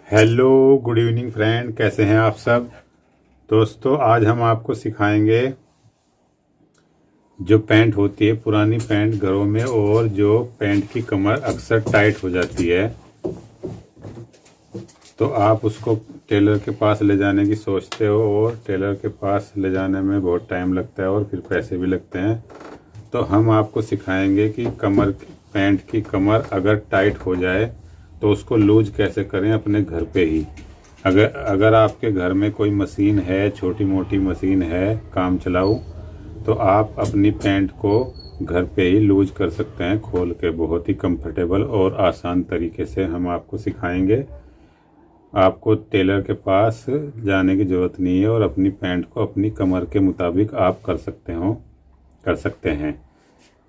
Hello, good evening friend. कैसे हैं आप सब दोस्तों? आज हम आपको सिखाएंगे जो पैंट होती है, पुरानी पैंट घरों में, और जो पैंट की कमर अक्सर टाइट हो जाती है, तो आप उसको टेलर के पास ले जाने की सोचते हो और टेलर के पास ले जाने में बहुत टाइम लगता है और फिर पैसे भी लगते हैं। तो हम आपको सिखाएंगे कि पैंट की कमर अगर टाइट हो जाए तो उसको लूज कैसे करें अपने घर पे ही। अगर आपके घर में कोई मशीन है, छोटी मोटी मशीन है काम चलाऊ, तो आप अपनी पैंट को घर पे ही लूज कर सकते हैं खोल के। बहुत ही कंफर्टेबल और आसान तरीके से हम आपको सिखाएंगे। आपको टेलर के पास जाने की ज़रूरत नहीं है और अपनी पैंट को अपनी कमर के मुताबिक आप कर सकते हैं।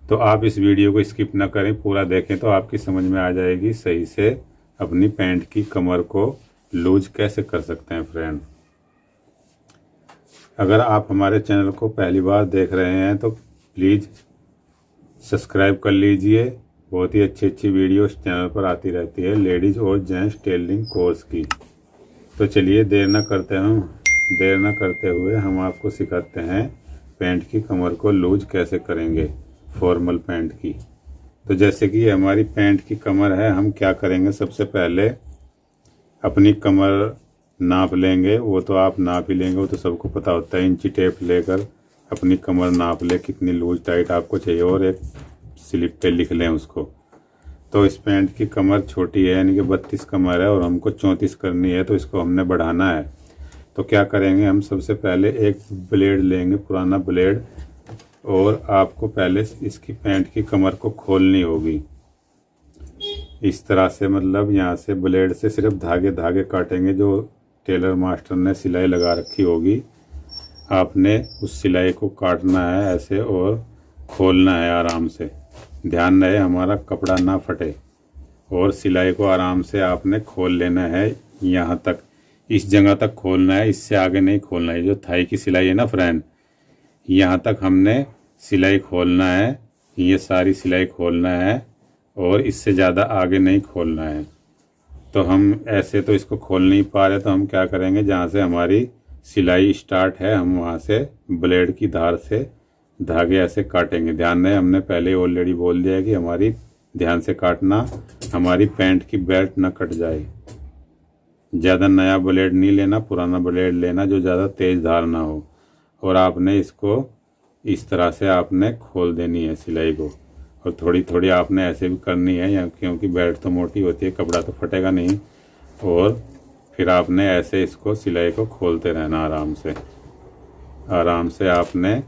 तो आप इस वीडियो को स्किप ना करें, पूरा देखें तो आपकी समझ में आ जाएगी सही से अपनी पैंट की कमर को लूज कैसे कर सकते हैं फ्रेंड। अगर आप हमारे चैनल को पहली बार देख रहे हैं तो प्लीज़ सब्सक्राइब कर लीजिए। बहुत ही अच्छी अच्छी वीडियो इस चैनल पर आती रहती है लेडीज़ और जेंट्स टेलरिंग कोर्स की। तो चलिए देर न करते हुए हम आपको सिखाते हैं पैंट की कमर को लूज कैसे करेंगे, फॉर्मल पैंट की। तो जैसे कि हमारी पैंट की कमर है, हम क्या करेंगे, सबसे पहले अपनी कमर नाप लेंगे। वो तो आप नाप ही लेंगे, वो तो सबको पता होता है। इंची टेप लेकर अपनी कमर नाप ले कितनी लूज टाइट आपको चाहिए और एक स्लिप पे लिख लें उसको। तो इस पैंट की कमर छोटी है, यानी कि 32 कमर है और हमको 34 करनी है, तो इसको हमने बढ़ाना है। तो क्या करेंगे, हम सबसे पहले एक ब्लेड लेंगे, पुराना ब्लेड, और आपको पहले इसकी पैंट की कमर को खोलनी होगी इस तरह से। मतलब यहाँ से ब्लेड से सिर्फ धागे काटेंगे जो टेलर मास्टर ने सिलाई लगा रखी होगी। आपने उस सिलाई को काटना है ऐसे और खोलना है आराम से। ध्यान रहे हमारा कपड़ा ना फटे, और सिलाई को आराम से आपने खोल लेना है। यहाँ तक, इस जगह तक खोलना है, इससे आगे नहीं खोलना है। जो थाई की सिलाई है ना फ्रेंड, यहाँ तक हमने सिलाई खोलना है, ये सारी सिलाई खोलना है और इससे ज़्यादा आगे नहीं खोलना है। तो हम ऐसे तो इसको खोल नहीं पा रहे, तो हम क्या करेंगे, जहाँ से हमारी सिलाई स्टार्ट है हम वहाँ से ब्लेड की धार से धागे ऐसे काटेंगे। ध्यान रहे, हमने पहले ऑलरेडी बोल दिया है कि हमारी ध्यान से काटना, हमारी पैंट की बेल्ट ना कट जाए। ज़्यादा नया ब्लेड नहीं लेना, पुराना ब्लेड लेना जो ज़्यादा तेज़ धार ना हो। और आपने इसको इस तरह से आपने खोल देनी है सिलाई को, और थोड़ी थोड़ी आपने ऐसे भी करनी है, या क्योंकि बेल्ट तो मोटी होती है, कपड़ा तो फटेगा नहीं। और फिर आपने ऐसे इसको सिलाई को खोलते रहना आराम से आपने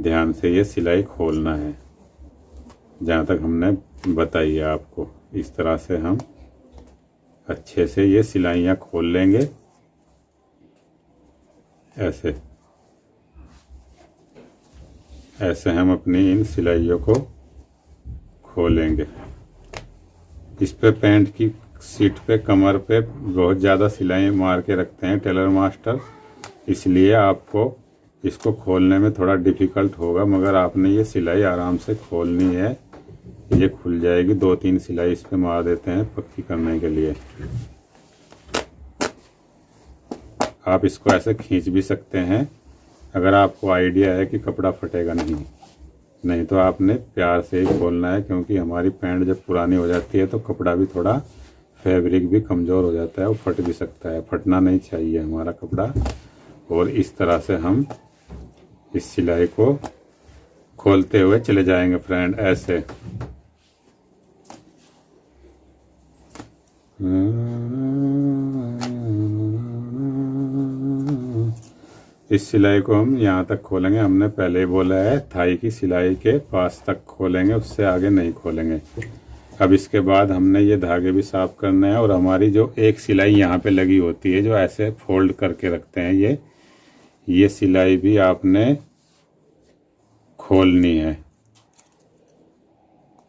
ध्यान से ये सिलाई खोलना है जहाँ तक हमने बताई है आपको। इस तरह से हम अच्छे से ये सिलाइयाँ खोल लेंगे ऐसे हम अपनी इन सिलाइयों को खोलेंगे। इस पे पैंट की सीट पे, कमर पे बहुत ज़्यादा सिलाई मार के रखते हैं टेलर मास्टर, इसलिए आपको इसको खोलने में थोड़ा डिफ़िकल्ट होगा, मगर आपने ये सिलाई आराम से खोलनी है। ये खुल जाएगी। 2-3 सिलाई इस पे मार देते हैं पक्की करने के लिए। आप इसको ऐसे खींच भी सकते हैं अगर आपको आइडिया है कि कपड़ा फटेगा नहीं तो आपने प्यार से ही खोलना है, क्योंकि हमारी पैंट जब पुरानी हो जाती है तो कपड़ा भी थोड़ा, फैब्रिक भी कमज़ोर हो जाता है और फट भी सकता है। फटना नहीं चाहिए हमारा कपड़ा। और इस तरह से हम इस सिलाई को खोलते हुए चले जाएंगे फ्रेंड, ऐसे। इस सिलाई को हम यहाँ तक खोलेंगे। हमने पहले ही बोला है थाई की सिलाई के पास तक खोलेंगे, उससे आगे नहीं खोलेंगे। अब इसके बाद हमने ये धागे भी साफ करने हैं, और हमारी जो एक सिलाई यहाँ पे लगी होती है जो ऐसे फोल्ड करके रखते हैं, ये सिलाई भी आपने खोलनी है।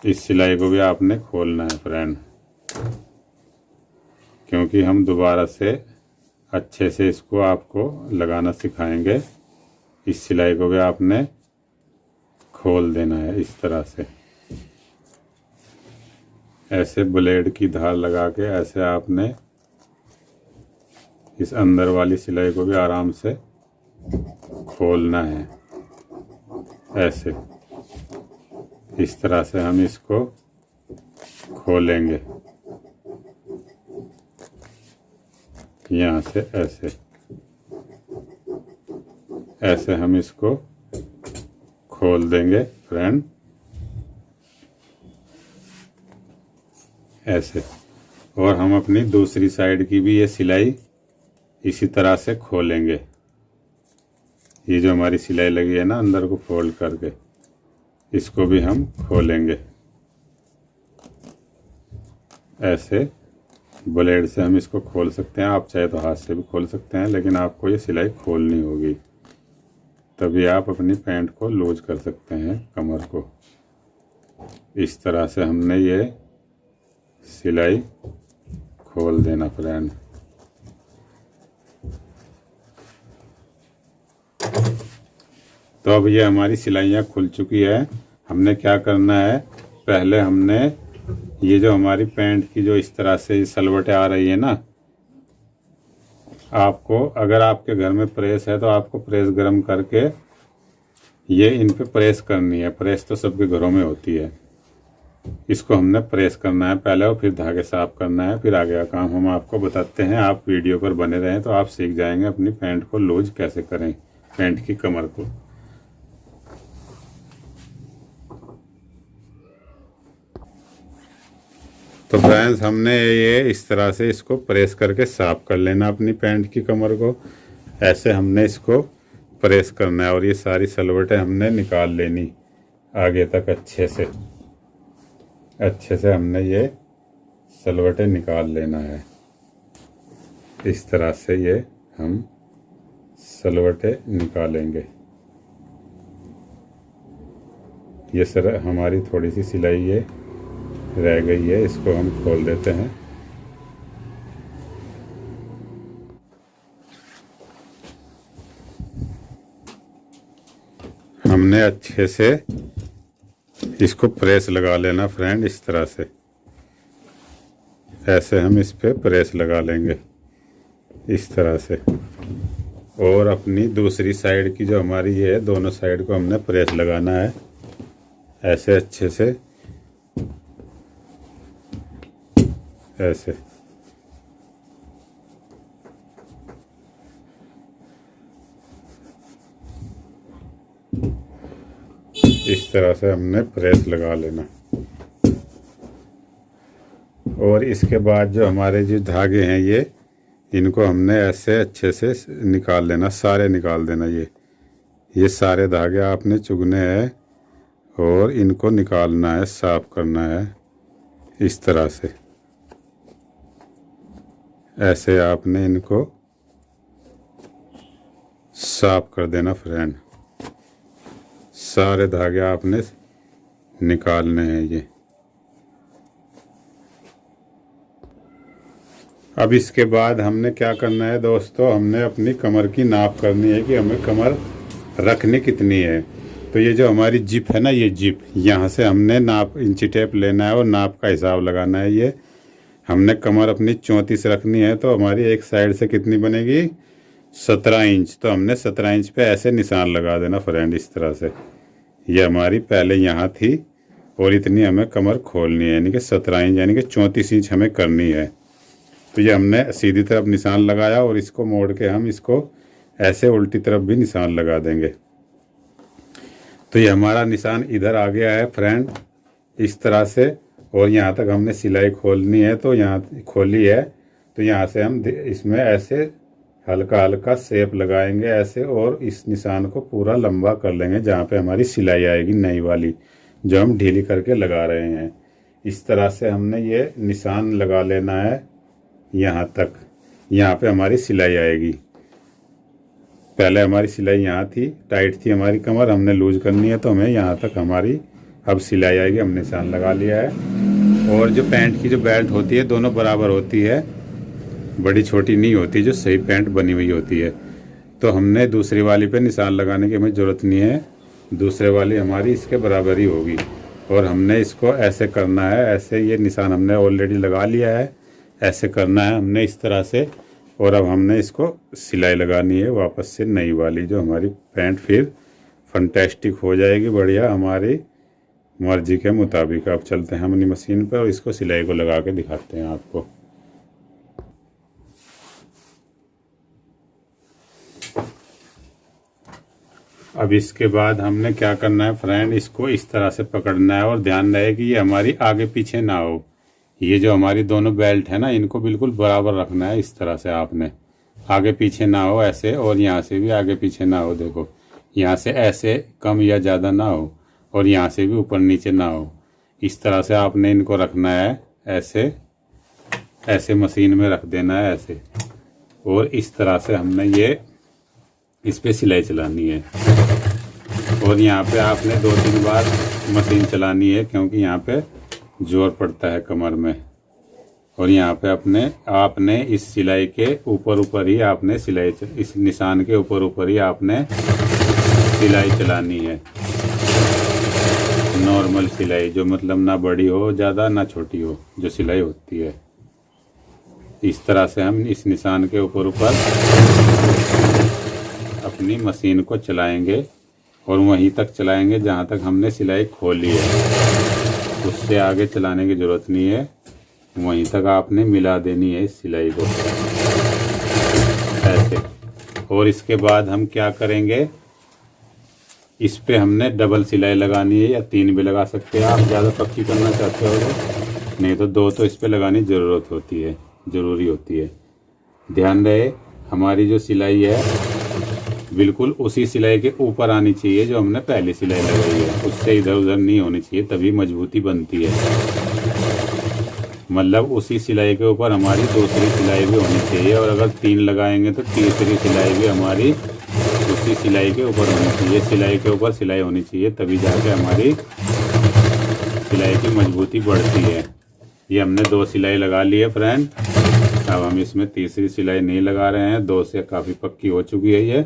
इस सिलाई को भी आपने खोलना है फ्रेंड, क्योंकि हम दोबारा से अच्छे से इसको आपको लगाना सिखाएंगे। इस सिलाई को भी आपने खोल देना है इस तरह से। ऐसे ब्लेड की धार लगा के ऐसे आपने इस अंदर वाली सिलाई को भी आराम से खोलना है। ऐसे इस तरह से हम इसको खोलेंगे, यहाँ से ऐसे हम इसको खोल देंगे फ्रेंड, ऐसे। और हम अपनी दूसरी साइड की भी ये सिलाई इसी तरह से खोलेंगे। ये जो हमारी सिलाई लगी है ना अंदर को फोल्ड करके, इसको भी हम खोलेंगे ऐसे। ब्लेड से हम इसको खोल सकते हैं, आप चाहे तो हाथ से भी खोल सकते हैं, लेकिन आपको ये सिलाई खोलनी होगी, तभी आप अपनी पैंट को लूज कर सकते हैं कमर को। इस तरह से हमने ये सिलाई खोल देना फ्रेंड। तो अब ये हमारी सिलाइयाँ खुल चुकी है। हमने क्या करना है, पहले हमने ये जो हमारी पैंट की जो इस तरह से सलवटें आ रही है ना, आपको अगर आपके घर में प्रेस है तो आपको प्रेस गरम करके ये इन पे प्रेस करनी है। प्रेस तो सबके घरों में होती है। इसको हमने प्रेस करना है पहले और फिर धागे साफ करना है, फिर आगे का काम हम आपको बताते हैं। आप वीडियो पर बने रहें तो आप सीख जाएंगे अपनी पैंट को लूज कैसे करें, पैंट की कमर को। तो फ्रेंड्स हमने ये इस तरह से इसको प्रेस करके साफ कर लेना अपनी पैंट की कमर को। ऐसे हमने इसको प्रेस करना है और ये सारी सलवटें हमने निकाल लेनी आगे तक अच्छे से हमने ये सलवटें निकाल लेना है। इस तरह से ये हम सलवटें निकालेंगे। ये सर हमारी थोड़ी सी सिलाई ये रह गई है, इसको हम खोल देते हैं। हमने अच्छे से इसको प्रेस लगा लेना फ्रेंड, इस तरह से ऐसे हम इस पे प्रेस लगा लेंगे इस तरह से। और अपनी दूसरी साइड की जो हमारी ये है, दोनों साइड को हमने प्रेस लगाना है ऐसे अच्छे से, ऐसे। इस तरह से हमने प्रेस लगा लेना। और इसके बाद जो हमारे जो धागे हैं ये, इनको हमने ऐसे अच्छे से निकाल लेना, सारे निकाल देना। ये सारे धागे आपने चुगने हैं और इनको निकालना है, साफ करना है इस तरह से। ऐसे आपने इनको साफ कर देना फ्रेंड। सारे धागे आपने निकालने हैं ये। अब इसके बाद हमने क्या करना है दोस्तों, हमने अपनी कमर की नाप करनी है कि हमें कमर रखनी कितनी है। तो ये जो हमारी जिप है ना, ये जिप, यहाँ से हमने नाप इंची टेप लेना है और नाप का हिसाब लगाना है। ये हमने कमर अपनी 34 रखनी है, तो हमारी एक साइड से कितनी बनेगी, 17 इंच। तो हमने 17 इंच पे ऐसे निशान लगा देना फ्रेंड, इस तरह से। ये हमारी पहले यहाँ थी और इतनी हमें कमर खोलनी है, यानी कि 17 इंच, यानी कि 34 इंच हमें करनी है। तो ये हमने सीधी तरफ निशान लगाया और इसको मोड़ के हम इसको ऐसे उल्टी तरफ भी निशान लगा देंगे। तो ये हमारा निशान इधर आ गया है फ्रेंड, इस तरह से। और यहाँ तक हमने सिलाई खोलनी है, तो यहाँ खोली है, तो यहाँ से हम इसमें ऐसे हल्का हल्का शेप लगाएंगे ऐसे, और इस निशान को पूरा लंबा कर लेंगे जहाँ पे हमारी सिलाई आएगी नई वाली, जो हम ढीली करके लगा रहे हैं। इस तरह से हमने ये निशान लगा लेना है यहाँ तक, यहाँ पे हमारी सिलाई आएगी। पहले हमारी सिलाई यहाँ थी, टाइट थी हमारी कमर, हमने लूज करनी है, तो हमें यहाँ तक हमारी अब सिलाई आएगी। हमने निशान लगा लिया है। और जो पैंट की जो बेल्ट होती है दोनों बराबर होती है, बड़ी छोटी नहीं होती, जो सही पैंट बनी हुई होती है। तो हमने दूसरी वाली पे निशान लगाने की हमें ज़रूरत नहीं है, दूसरे वाली हमारी इसके बराबर ही होगी। और हमने इसको ऐसे करना है, ऐसे ये निशान हमने ऑलरेडी लगा लिया है, ऐसे करना है हमने इस तरह से। और अब हमने इसको सिलाई लगानी है वापस से नई वाली, जो हमारी पैंट फिर फंटेस्टिक हो जाएगी, बढ़िया हमारी मर्जी के मुताबिक। अब चलते हैं अपनी मशीन पर और इसको सिलाई को लगा के दिखाते हैं आपको। अब इसके बाद हमने क्या करना है फ्रेंड, इसको इस तरह से पकड़ना है और ध्यान रहे कि ये हमारी आगे पीछे ना हो। ये जो हमारी दोनों बेल्ट है ना, इनको बिल्कुल बराबर रखना है। इस तरह से आपने आगे पीछे ना हो ऐसे, और यहाँ से भी आगे पीछे ना हो। देखो यहाँ से ऐसे कम या ज़्यादा ना हो और यहाँ से भी ऊपर नीचे ना हो। इस तरह से आपने इनको रखना है ऐसे, ऐसे मशीन में रख देना है ऐसे। और इस तरह से हमने ये इस पे सिलाई चलानी है। और यहाँ पे आपने 2-3 बार मशीन चलानी है, क्योंकि यहाँ पे जोर पड़ता है कमर में। और यहाँ पे आपने इस सिलाई के ऊपर ही आपने सिलाई, इस निशान के ऊपर ही आपने सिलाई चलानी है। नॉर्मल सिलाई, जो मतलब ना बड़ी हो ज़्यादा ना छोटी हो, जो सिलाई होती है। इस तरह से हम इस निशान के ऊपर अपनी मशीन को चलाएंगे और वहीं तक चलाएंगे जहाँ तक हमने सिलाई खोली है। उससे आगे चलाने की ज़रूरत नहीं है, वहीं तक आपने मिला देनी है इस सिलाई को ऐसे। और इसके बाद हम क्या करेंगे, इस पे हमने डबल सिलाई लगानी है, या 3 भी लगा सकते हैं आप ज़्यादा पक्की करना चाहते हो तो। नहीं तो 2 तो इस पे लगानी ज़रूरी होती है। ध्यान रहे हमारी जो सिलाई है बिल्कुल उसी सिलाई के ऊपर आनी चाहिए जो हमने पहली सिलाई लगाई है, उससे इधर उधर नहीं होनी चाहिए, तभी मजबूती बनती है। मतलब उसी सिलाई के ऊपर हमारी दूसरी सिलाई भी होनी चाहिए, और अगर 3 लगाएंगे तो तीसरी सिलाई भी हमारी उसी सिलाई के ऊपर होनी चाहिए। सिलाई के ऊपर सिलाई होनी चाहिए, तभी जाके हमारी सिलाई की मजबूती बढ़ती है। ये हमने 2 सिलाई लगा ली है फ्रेंड। अब हम इसमें तीसरी सिलाई नहीं लगा रहे हैं, 2 से काफ़ी पक्की हो चुकी है ये।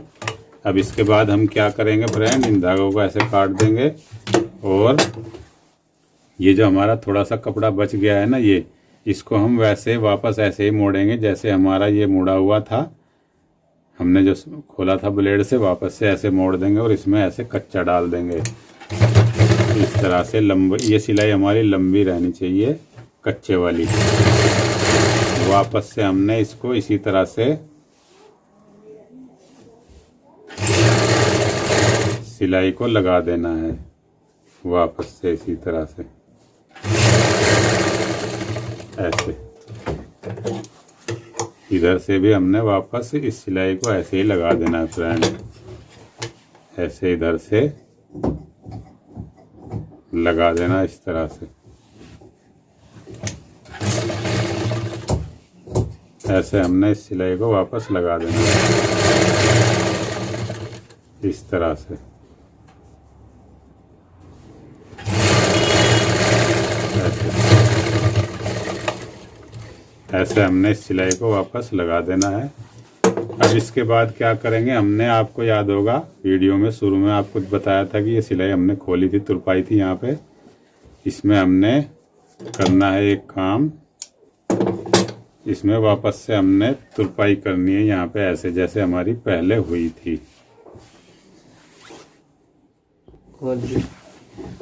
अब इसके बाद हम क्या करेंगे फ्रेंड, इन धागों को ऐसे काट देंगे और ये जो हमारा थोड़ा सा कपड़ा बच गया है ना, ये इसको हम वैसे वापस ऐसे ही मोड़ेंगे जैसे हमारा ये मुड़ा हुआ था। हमने जो खोला था ब्लेड से, वापस से ऐसे मोड़ देंगे और इसमें ऐसे कच्चा डाल देंगे। इस तरह से लंबी ये सिलाई हमारी लंबी रहनी चाहिए, कच्चे वाली। वापस से हमने इसको इसी तरह से सिलाई को लगा देना है, वापस से इसी तरह से ऐसे। इधर से भी हमने वापस इस सिलाई को ऐसे ही लगा देना है फ्रेंड, ऐसे इधर से लगा देना इस तरह से। ऐसे हमने इस सिलाई को वापस लगा देना इस तरह से। ऐसे हमने इस सिलाई को वापस लगा देना है। अब इसके बाद क्या करेंगे, हमने आपको याद होगा वीडियो में शुरू में आपको बताया था कि ये सिलाई हमने खोली थी, तुरपाई थी यहाँ पे। इसमें हमने करना है एक काम, इसमें वापस से हमने तुरपाई करनी है यहाँ पे ऐसे, जैसे हमारी पहले हुई थी।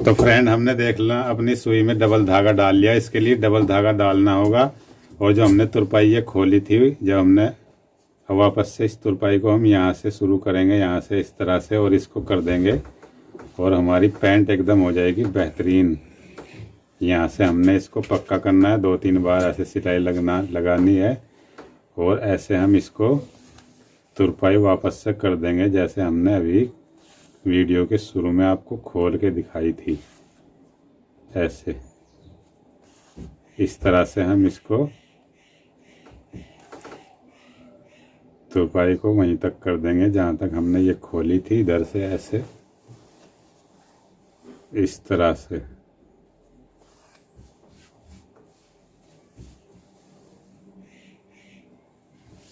तो फ्रेंड हमने देख ला अपनी सुई में डबल धागा डाल लिया। इसके लिए डबल धागा डालना होगा, और जो हमने तुरपाई ये खोली थी जब हमने, वापस से इस तुरपाई को हम यहाँ से शुरू करेंगे, यहाँ से इस तरह से, और इसको कर देंगे और हमारी पैंट एकदम हो जाएगी बेहतरीन। यहाँ से हमने इसको पक्का करना है, 2-3 बार ऐसे सिलाई लगानी है, और ऐसे हम इसको तुरपाई वापस से कर देंगे जैसे हमने अभी वीडियो के शुरू में आपको खोल के दिखाई थी। ऐसे इस तरह से हम इसको तुरपाई को वहीं तक कर देंगे जहाँ तक हमने ये खोली थी, इधर से ऐसे इस तरह से।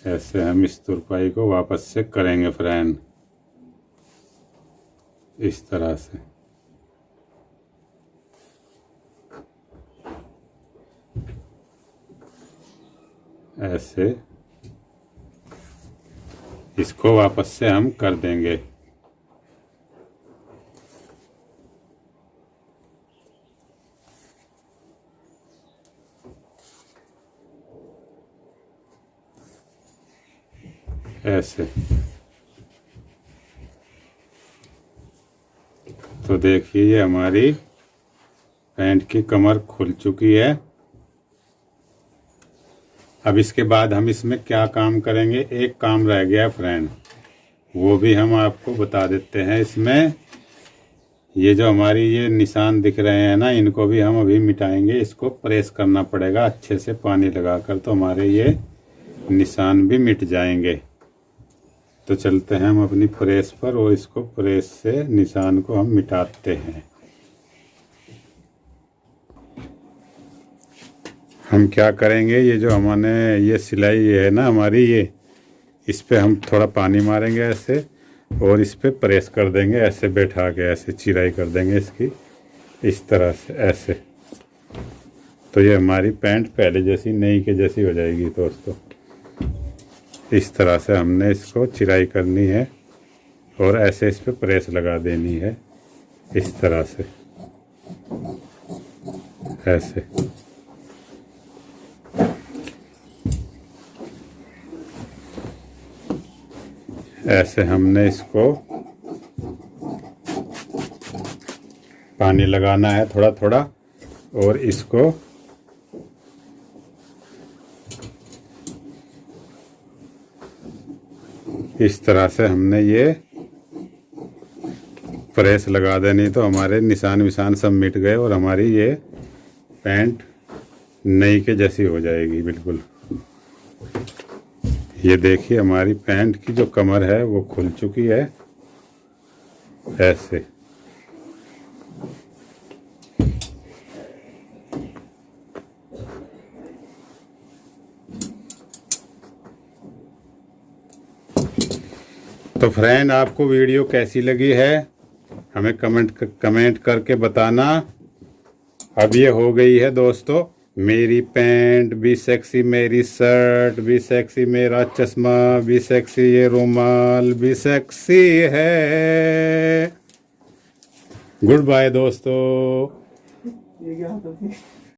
ऐसे हम इस तुरपाई को वापस से करेंगे फ्रेंड, इस तरह से। ऐसे इसको वापस से हम कर देंगे। ऐसे तो देखिए ये हमारी पैंट की कमर खुल चुकी है। अब इसके बाद हम इसमें क्या काम करेंगे, एक काम रह गया फ्रेंड, वो भी हम आपको बता देते हैं। इसमें ये जो हमारी ये निशान दिख रहे हैं ना, इनको भी हम अभी मिटाएंगे। इसको प्रेस करना पड़ेगा अच्छे से पानी लगाकर, तो हमारे ये निशान भी मिट जाएंगे। तो चलते हैं हम अपनी प्रेस पर और इसको प्रेस से निशान को हम मिटाते हैं। हम क्या करेंगे, ये जो हमने ये सिलाई है ना हमारी, ये इस पे हम थोड़ा पानी मारेंगे ऐसे और इस पे प्रेस कर देंगे, ऐसे बैठा के ऐसे चिराई कर देंगे इसकी, इस तरह से ऐसे। तो ये हमारी पैंट पहले जैसी नई के जैसी हो जाएगी दोस्तों। इस तरह से हमने इसको चिराई करनी है और ऐसे इस पे प्रेस लगा देनी है, इस तरह से ऐसे। ऐसे हमने इसको पानी लगाना है थोड़ा थोड़ा और इसको इस तरह से हमने ये प्रेस लगा देनी। तो हमारे निशान विशान सब मिट गए और हमारी ये पैंट नई के जैसी हो जाएगी बिल्कुल। ये देखिए हमारी पैंट की जो कमर है वो खुल चुकी है ऐसे। तो फ्रेंड आपको वीडियो कैसी लगी है हमें कमेंट करके बताना। अब ये हो गई है दोस्तों मेरी पैंट भी सेक्सी, मेरी शर्ट भी सेक्सी, मेरा चश्मा भी सेक्सी, ये रुमाल भी सेक्सी है। गुड बाय दोस्तों। ये क्या होता है?